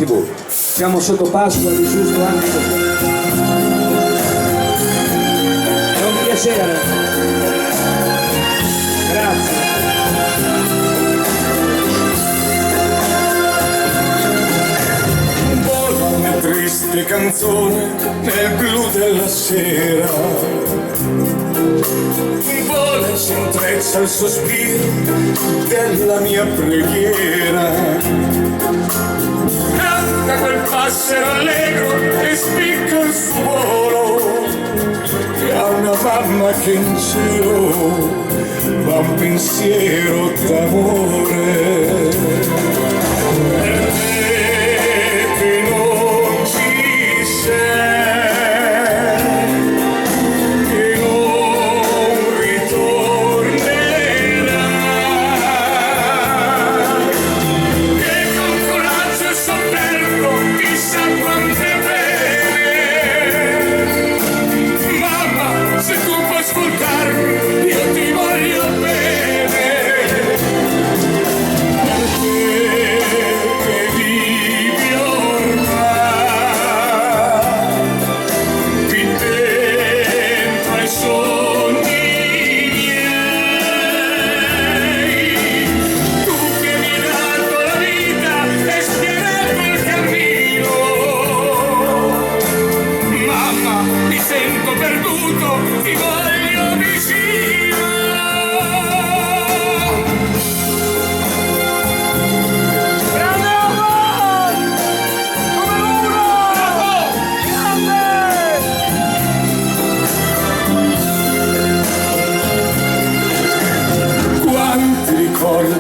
TV. Siamo sotto Pasqua, è giusto anche è un piacere. Grazie. Vola una triste canzone nel blu della sera, vola e si intreccia il sospiro della mia preghiera. Canta quel passero allegro e spicca il suo volo, e ha una mamma che in cielo va un pensiero d'amore.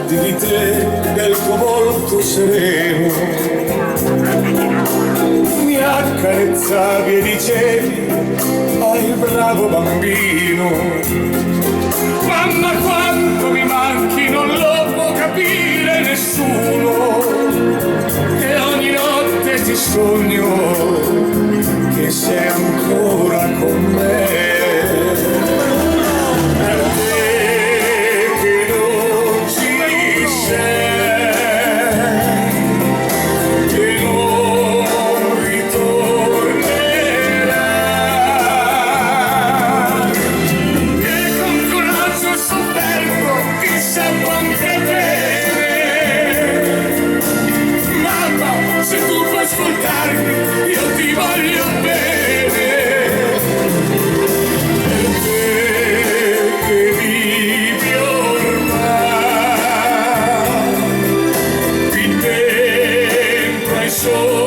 Di te, del tuo volto sereno, mi accarezzavi e dicevi: hai il bravo bambino. Mamma, quanto mi manchi non lo può capire nessuno, e ogni notte ti sogno che sei ancora con me. Io ti voglio bene, per te che vivi ormai, qui dentro ai sogni.